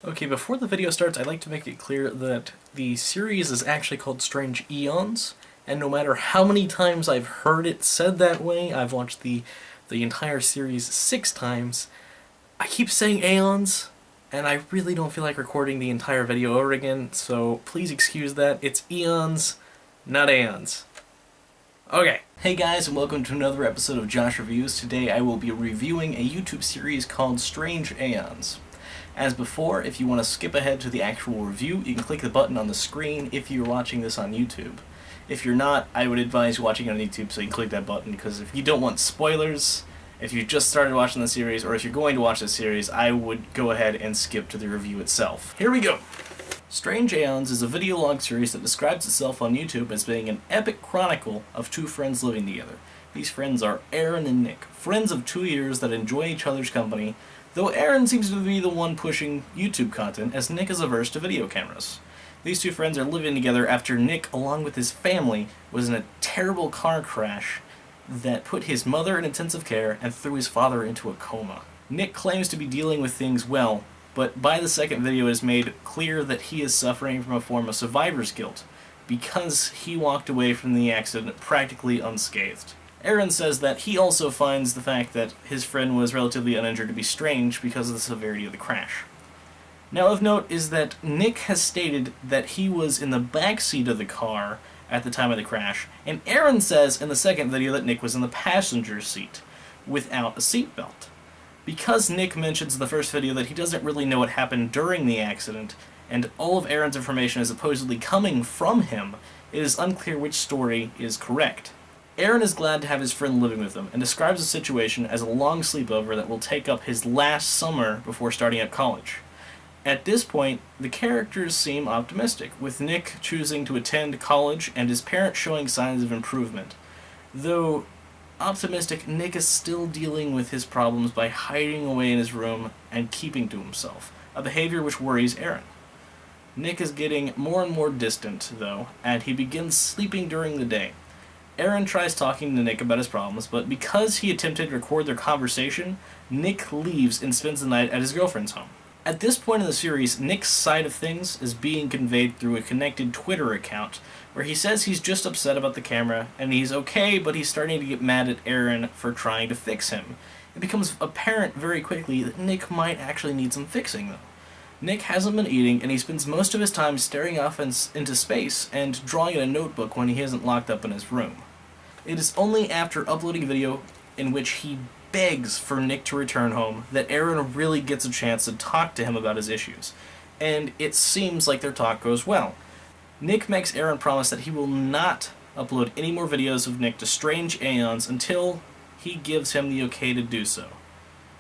Okay, before the video starts, I'd like to make it clear that the series is actually called Strange Aeons, and no matter how many times I've heard it said that way, I've watched the entire series 6 times, I keep saying Aeons, and I really don't feel like recording the entire video over again, so please excuse that. It's Eons, not Aeons. Okay. Hey guys, and welcome to another episode of Josh Reviews. Today I will be reviewing a YouTube series called Strange Aeons. As before, if you want to skip ahead to the actual review, you can click the button on the screen if you're watching this on YouTube. If you're not, I would advise watching it on YouTube, so you can click that button, because if you don't want spoilers, if you just started watching the series, or if you're going to watch the series, I would go ahead and skip to the review itself. Here we go! Strange Aeons is a video log series that describes itself on YouTube as being an epic chronicle of two friends living together. These friends are Aaron and Nick, friends of 2 years that enjoy each other's company, though Aaron seems to be the one pushing YouTube content, as Nick is averse to video cameras. These two friends are living together after Nick, along with his family, was in a terrible car crash that put his mother in intensive care and threw his father into a coma. Nick claims to be dealing with things well, but by the second video it is made clear that he is suffering from a form of survivor's guilt, because he walked away from the accident practically unscathed. Aaron says that he also finds the fact that his friend was relatively uninjured to be strange because of the severity of the crash. Now of note is that Nick has stated that he was in the back seat of the car at the time of the crash, and Aaron says in the second video that Nick was in the passenger seat without a seatbelt. Because Nick mentions in the first video that he doesn't really know what happened during the accident, and all of Aaron's information is supposedly coming from him, it is unclear which story is correct. Aaron is glad to have his friend living with him, and describes the situation as a long sleepover that will take up his last summer before starting at college. At this point, the characters seem optimistic, with Nick choosing to attend college and his parents showing signs of improvement. Though optimistic, Nick is still dealing with his problems by hiding away in his room and keeping to himself, a behavior which worries Aaron. Nick is getting more and more distant, though, and he begins sleeping during the day. Aaron tries talking to Nick about his problems, but because he attempted to record their conversation, Nick leaves and spends the night at his girlfriend's home. At this point in the series, Nick's side of things is being conveyed through a connected Twitter account, where he says he's just upset about the camera, and he's okay, but he's starting to get mad at Aaron for trying to fix him. It becomes apparent very quickly that Nick might actually need some fixing, though. Nick hasn't been eating, and he spends most of his time staring off into space and drawing in a notebook when he isn't locked up in his room. It is only after uploading a video in which he begs for Nick to return home that Aaron really gets a chance to talk to him about his issues, and it seems like their talk goes well. Nick makes Aaron promise that he will not upload any more videos of Nick to Strange Aeons until he gives him the okay to do so.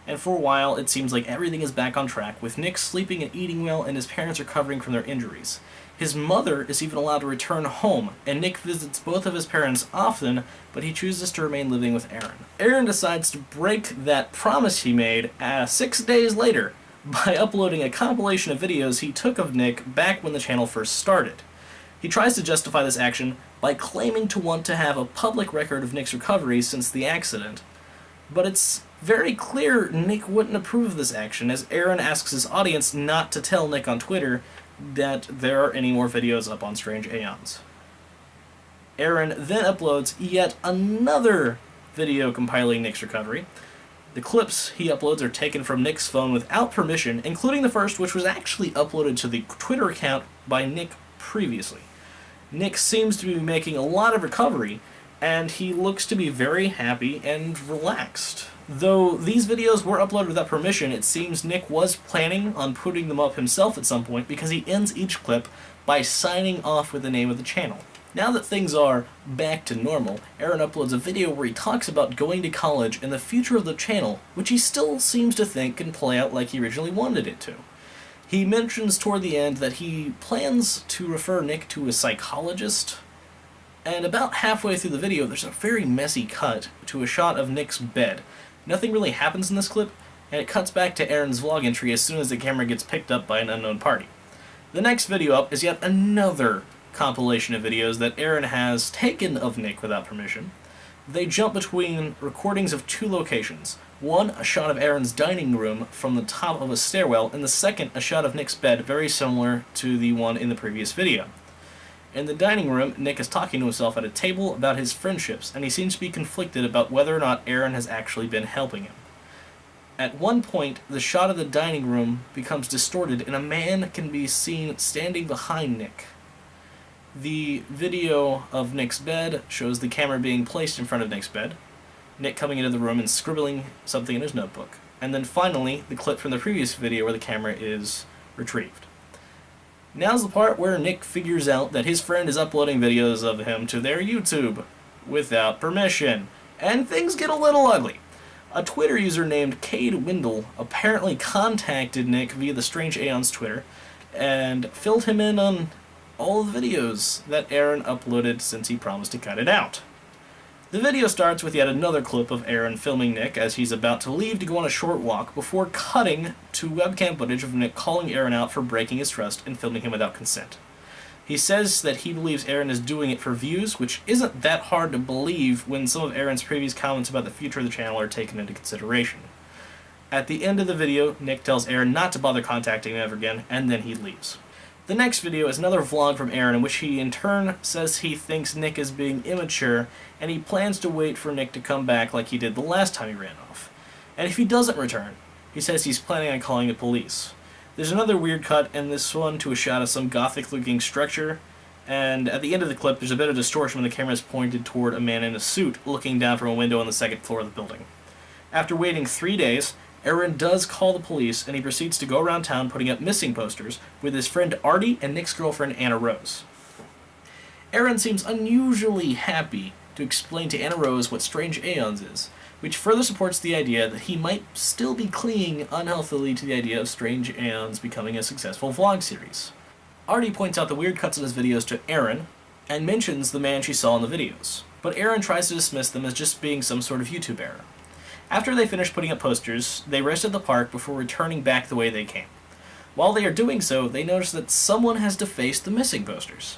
And for a while, it seems like everything is back on track, with Nick sleeping and eating well and his parents recovering from their injuries. His mother is even allowed to return home, and Nick visits both of his parents often, but he chooses to remain living with Aaron. Aaron decides to break that promise he made 6 days later by uploading a compilation of videos he took of Nick back when the channel first started. He tries to justify this action by claiming to want to have a public record of Nick's recovery since the accident, but it's very clear Nick wouldn't approve of this action, as Aaron asks his audience not to tell Nick on Twitter that there are any more videos up on Strange Aeons. Aaron then uploads yet another video compiling Nick's recovery. The clips he uploads are taken from Nick's phone without permission, including the first, which was actually uploaded to the Twitter account by Nick previously. Nick seems to be making a lot of recovery, and he looks to be very happy and relaxed. Though these videos were uploaded without permission, it seems Nick was planning on putting them up himself at some point, because he ends each clip by signing off with the name of the channel. Now that things are back to normal, Aaron uploads a video where he talks about going to college and the future of the channel, which he still seems to think can play out like he originally wanted it to. He mentions toward the end that he plans to refer Nick to a psychologist, and about halfway through the video there's a very messy cut to a shot of Nick's bed. Nothing really happens in this clip, and it cuts back to Aaron's vlog entry as soon as the camera gets picked up by an unknown party. The next video up is yet another compilation of videos that Aaron has taken of Nick without permission. They jump between recordings of 2 locations, One, a shot of Aaron's dining room from the top of a stairwell, and the second, a shot of Nick's bed, very similar to the one in the previous video. In the dining room, Nick is talking to himself at a table about his friendships, and he seems to be conflicted about whether or not Aaron has actually been helping him. At one point, the shot of the dining room becomes distorted, and a man can be seen standing behind Nick. The video of Nick's bed shows the camera being placed in front of Nick's bed, Nick coming into the room and scribbling something in his notebook, and then finally, the clip from the previous video where the camera is retrieved. Now's the part where Nick figures out that his friend is uploading videos of him to their YouTube without permission, and things get a little ugly. A Twitter user named Cade Windle apparently contacted Nick via the Strange Aeons Twitter and filled him in on all the videos that Aaron uploaded since he promised to cut it out. The video starts with yet another clip of Aaron filming Nick as he's about to leave to go on a short walk before cutting to webcam footage of Nick calling Aaron out for breaking his trust and filming him without consent. He says that he believes Aaron is doing it for views, which isn't that hard to believe when some of Aaron's previous comments about the future of the channel are taken into consideration. At the end of the video, Nick tells Aaron not to bother contacting him ever again, and then he leaves. The next video is another vlog from Aaron in which he in turn says he thinks Nick is being immature, and he plans to wait for Nick to come back like he did the last time he ran off. And if he doesn't return, he says he's planning on calling the police. There's another weird cut in this one to a shot of some gothic-looking structure, and at the end of the clip there's a bit of distortion when the camera is pointed toward a man in a suit looking down from a window on the second floor of the building. After waiting 3 days, Aaron does call the police, and he proceeds to go around town putting up missing posters with his friend Artie and Nick's girlfriend Anna Rose. Aaron seems unusually happy to explain to Anna Rose what Strange Aeons is, which further supports the idea that he might still be clinging unhealthily to the idea of Strange Aeons becoming a successful vlog series. Artie points out the weird cuts in his videos to Aaron, and mentions the man she saw in the videos, but Aaron tries to dismiss them as just being some sort of YouTube error. After they finish putting up posters, they rest at the park before returning back the way they came. While they are doing so, they notice that someone has defaced the missing posters.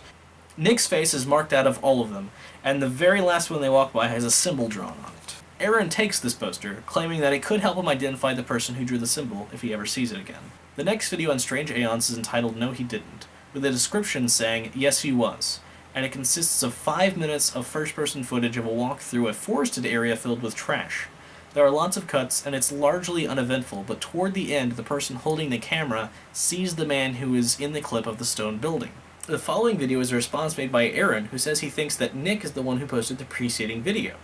Nick's face is marked out of all of them, and the very last one they walk by has a symbol drawn on it. Aaron takes this poster, claiming that it could help him identify the person who drew the symbol if he ever sees it again. The next video on Strange Aeons is entitled No He Didn't, with a description saying, Yes He Was, and it consists of 5 minutes of first-person footage of a walk through a forested area filled with trash. There are lots of cuts, and it's largely uneventful, but toward the end, the person holding the camera sees the man who is in the clip of the stone building. The following video is a response made by Aaron, who says he thinks that Nick is the one who posted the preceding video.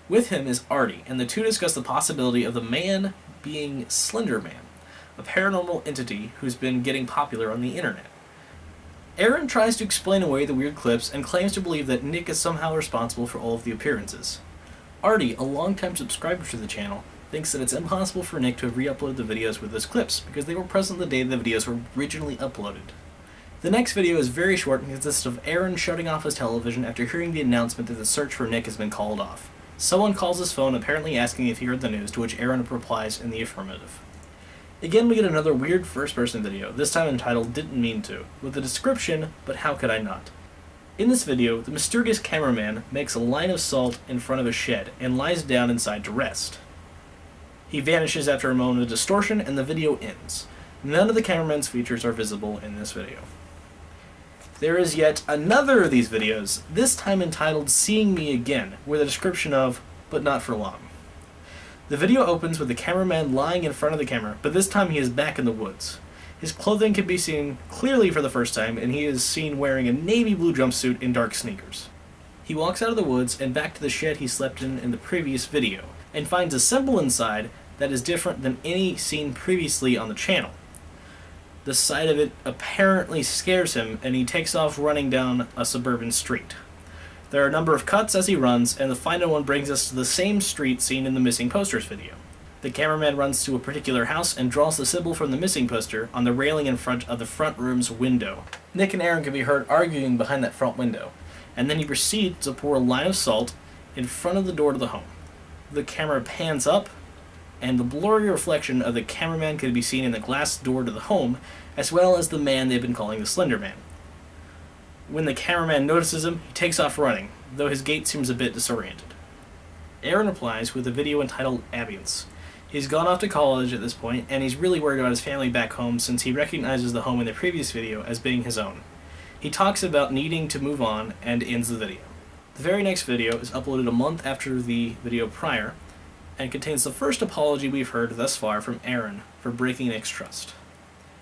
With him is Artie, and the two discuss the possibility of the man being Slender Man, a paranormal entity who's been getting popular on the internet. Aaron tries to explain away the weird clips and claims to believe that Nick is somehow responsible for all of the appearances. Artie, a longtime subscriber to the channel, thinks that it's impossible for Nick to have re-uploaded the videos with those clips because they were present the day the videos were originally uploaded. The next video is very short and consists of Aaron shutting off his television after hearing the announcement that the search for Nick has been called off. Someone calls his phone apparently asking if he heard the news, to which Aaron replies in the affirmative. Again, we get another weird first-person video, this time entitled Didn't Mean To, with a description, but how could I not? In this video, the mysterious cameraman makes a line of salt in front of a shed and lies down inside to rest. He vanishes after a moment of distortion and the video ends. None of the cameraman's features are visible in this video. There is yet another of these videos, this time entitled Seeing Me Again, with a description of, but not for long. The video opens with the cameraman lying in front of the camera, but this time he is back in the woods. His clothing can be seen clearly for the first time, and he is seen wearing a navy blue jumpsuit and dark sneakers. He walks out of the woods and back to the shed he slept in the previous video, and finds a symbol inside that is different than any seen previously on the channel. The sight of it apparently scares him, and he takes off running down a suburban street. There are a number of cuts as he runs, and the final one brings us to the same street seen in the missing posters video. The cameraman runs to a particular house and draws the symbol from the missing poster on the railing in front of the front room's window. Nick and Aaron can be heard arguing behind that front window, and then he proceeds to pour a line of salt in front of the door to the home. The camera pans up, and the blurry reflection of the cameraman can be seen in the glass door to the home, as well as the man they've been calling the Slender Man. When the cameraman notices him, he takes off running, though his gait seems a bit disoriented. Aaron replies with a video entitled Ambience. He's gone off to college at this point, and he's really worried about his family back home since he recognizes the home in the previous video as being his own. He talks about needing to move on and ends the video. The very next video is uploaded a month after the video prior, and contains the first apology we've heard thus far from Aaron for breaking Nick's trust.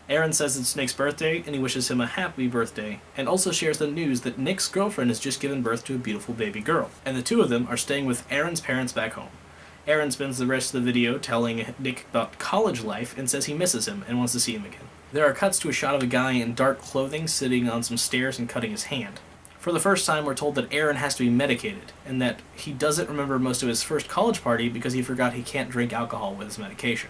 Aaron says it's Nick's birthday, and he wishes him a happy birthday, and also shares the news that Nick's girlfriend has just given birth to a beautiful baby girl, and the two of them are staying with Aaron's parents back home. Aaron spends the rest of the video telling Nick about college life and says he misses him and wants to see him again. There are cuts to a shot of a guy in dark clothing sitting on some stairs and cutting his hand. For the first time, we're told that Aaron has to be medicated, and that he doesn't remember most of his first college party because he forgot he can't drink alcohol with his medication.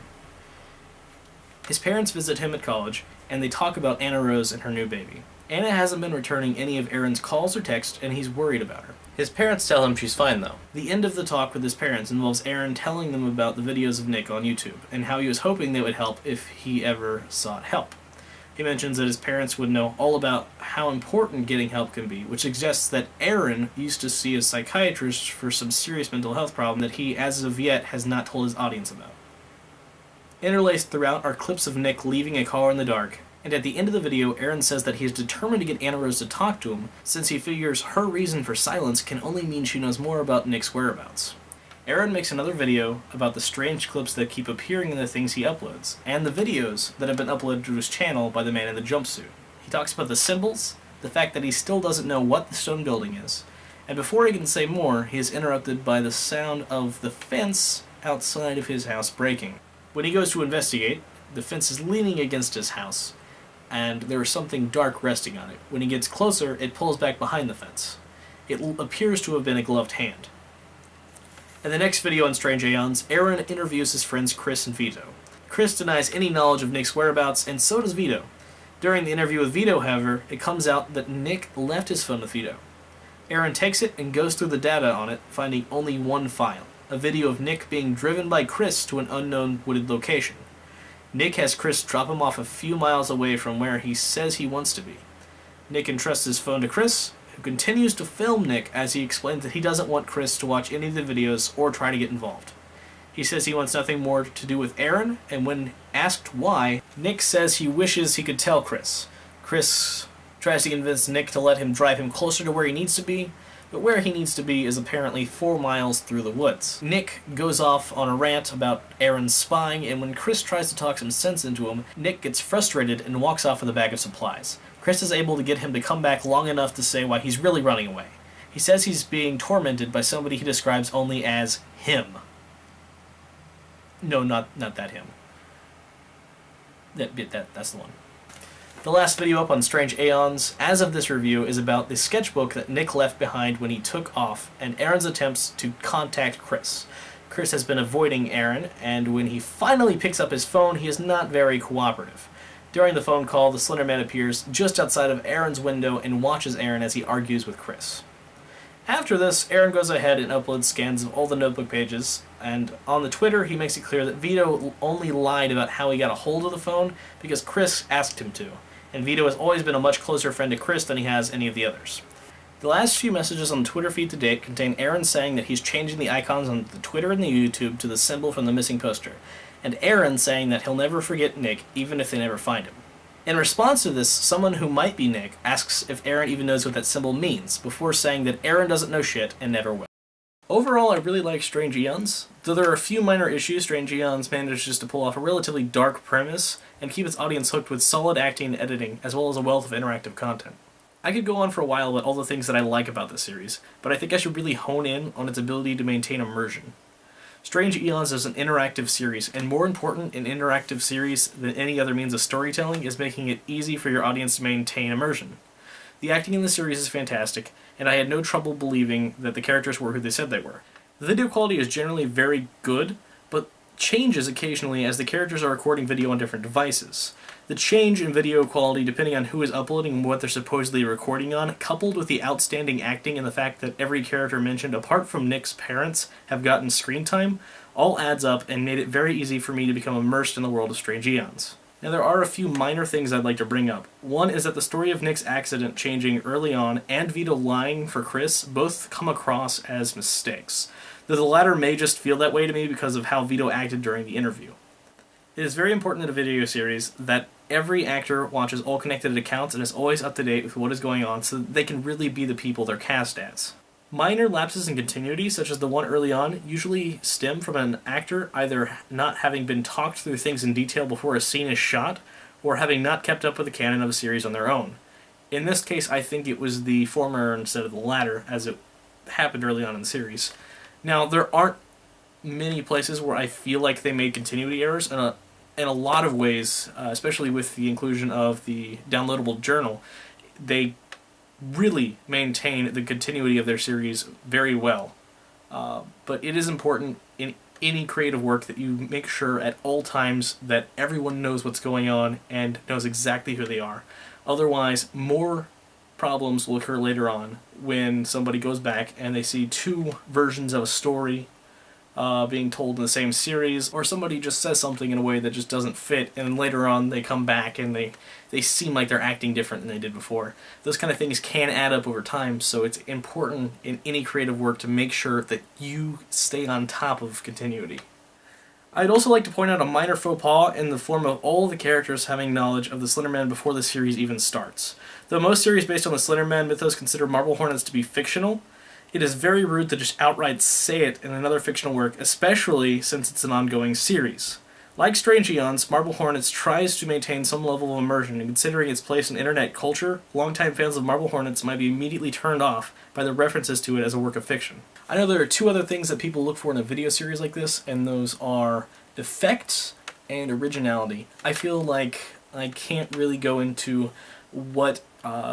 His parents visit him at college, and they talk about Anna Rose and her new baby. Anna hasn't been returning any of Aaron's calls or texts, and he's worried about her. His parents tell him she's fine, though. The end of the talk with his parents involves Aaron telling them about the videos of Nick on YouTube, and how he was hoping they would help if he ever sought help. He mentions that his parents would know all about how important getting help can be, which suggests that Aaron used to see a psychiatrist for some serious mental health problem that he, as of yet, has not told his audience about. Interlaced throughout are clips of Nick leaving a car in the dark, and at the end of the video, Aaron says that he is determined to get Anna Rose to talk to him, since he figures her reason for silence can only mean she knows more about Nick's whereabouts. Aaron makes another video about the strange clips that keep appearing in the things he uploads, and the videos that have been uploaded to his channel by the man in the jumpsuit. He talks about the symbols, the fact that he still doesn't know what the stone building is, and before he can say more, he is interrupted by the sound of the fence outside of his house breaking. When he goes to investigate, the fence is leaning against his house, and there is something dark resting on it. When he gets closer, it pulls back behind the fence. It appears to have been a gloved hand. In the next video on Strange Aeons, Aaron interviews his friends Chris and Vito. Chris denies any knowledge of Nick's whereabouts, and so does Vito. During the interview with Vito, however, it comes out that Nick left his phone with Vito. Aaron takes it and goes through the data on it, finding only one file, a video of Nick being driven by Chris to an unknown wooded location. Nick has Chris drop him off a few miles away from where he says he wants to be. Nick entrusts his phone to Chris, who continues to film Nick as he explains that he doesn't want Chris to watch any of the videos or try to get involved. He says he wants nothing more to do with Aaron, and when asked why, Nick says he wishes he could tell Chris. Chris tries to convince Nick to let him drive him closer to where he needs to be, but where he needs to be is apparently 4 miles through the woods. Nick goes off on a rant about Aaron's spying, and when Chris tries to talk some sense into him, Nick gets frustrated and walks off with a bag of supplies. Chris is able to get him to come back long enough to say why he's really running away. He says he's being tormented by somebody he describes only as him. No, not that him. That's the one. The last video up on Strange Aeons, as of this review, is about the sketchbook that Nick left behind when he took off, and Aaron's attempts to contact Chris. Chris has been avoiding Aaron, and when he finally picks up his phone, he is not very cooperative. During the phone call, the Slender Man appears just outside of Aaron's window and watches Aaron as he argues with Chris. After this, Aaron goes ahead and uploads scans of all the notebook pages, and on the Twitter he makes it clear that Vito only lied about how he got a hold of the phone because Chris asked him to, and Vito has always been a much closer friend to Chris than he has any of the others. The last few messages on the Twitter feed to date contain Aaron saying that he's changing the icons on the Twitter and the YouTube to the symbol from the missing poster, and Aaron saying that he'll never forget Nick even if they never find him. In response to this, someone who might be Nick asks if Aaron even knows what that symbol means, before saying that Aaron doesn't know shit and never will. Overall, I really like Strange Aeons. Though there are a few minor issues, Strange Aeons manages to pull off a relatively dark premise and keep its audience hooked with solid acting and editing, as well as a wealth of interactive content. I could go on for a while about all the things that I like about this series, but I think I should really hone in on its ability to maintain immersion. Strange Aeons is an interactive series, and more important in interactive series than any other means of storytelling is making it easy for your audience to maintain immersion. The acting in the series is fantastic, and I had no trouble believing that the characters were who they said they were. The video quality is generally very good, but changes occasionally as the characters are recording video on different devices. The change in video quality depending on who is uploading and what they're supposedly recording on, coupled with the outstanding acting and the fact that every character mentioned, apart from Nick's parents, have gotten screen time, all adds up and made it very easy for me to become immersed in the world of Strange Aeons. Now there are a few minor things I'd like to bring up. One is that the story of Nick's accident changing early on and Vito lying for Chris both come across as mistakes, though the latter may just feel that way to me because of how Vito acted during the interview. It is very important in a video series that every actor watches all connected accounts and is always up to date with what is going on so that they can really be the people they're cast as. Minor lapses in continuity, such as the one early on, usually stem from an actor either not having been talked through things in detail before a scene is shot, or having not kept up with the canon of a series on their own. In this case, I think it was the former instead of the latter, as it happened early on in the series. Now, there aren't many places where I feel like they made continuity errors, and in a lot of ways, especially with the inclusion of the downloadable journal, they really maintain the continuity of their series very well. But it is important in any creative work that you make sure at all times that everyone knows what's going on and knows exactly who they are. Otherwise, more problems will occur later on when somebody goes back and they see two versions of a story being told in the same series, or somebody just says something in a way that just doesn't fit, and then later on they come back and they seem like they're acting different than they did before. Those kind of things can add up over time, so it's important in any creative work to make sure that you stay on top of continuity. I'd also like to point out a minor faux pas in the form of all the characters having knowledge of the Slender Man before the series even starts. Though most series based on the Slender Man mythos consider Marble Hornets to be fictional, it is very rude to just outright say it in another fictional work, especially since it's an ongoing series. Like Strange Aeons, Marble Hornets tries to maintain some level of immersion, and considering its place in internet culture, longtime fans of Marble Hornets might be immediately turned off by the references to it as a work of fiction. I know there are two other things that people look for in a video series like this, and those are effects and originality. I feel like I can't really go into what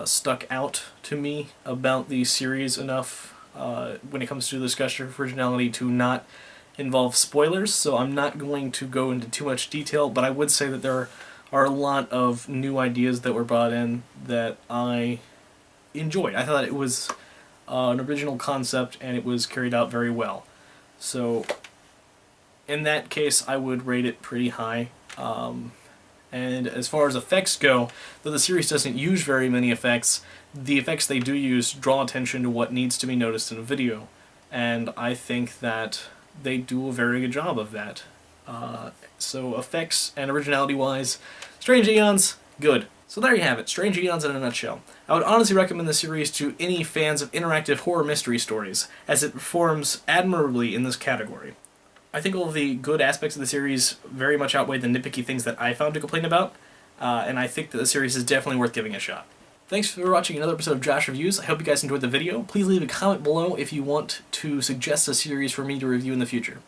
stuck out to me about the series enough when it comes to the discussion of originality to not involve spoilers, so I'm not going to go into too much detail, but I would say that there are a lot of new ideas that were brought in that I enjoyed. I thought it was an original concept and it was carried out very well. So in that case, I would rate it pretty high. And as far as effects go, though the series doesn't use very many effects, the effects they do use draw attention to what needs to be noticed in a video. And I think that they do a very good job of that. So effects and originality-wise, Strange Aeons, good. So there you have it, Strange Aeons in a nutshell. I would honestly recommend this series to any fans of interactive horror mystery stories, as it performs admirably in this category. I think all of the good aspects of the series very much outweigh the nitpicky things that I found to complain about, and I think that the series is definitely worth giving a shot. Thanks for watching another episode of Josh Reviews. I hope you guys enjoyed the video. Please leave a comment below if you want to suggest a series for me to review in the future.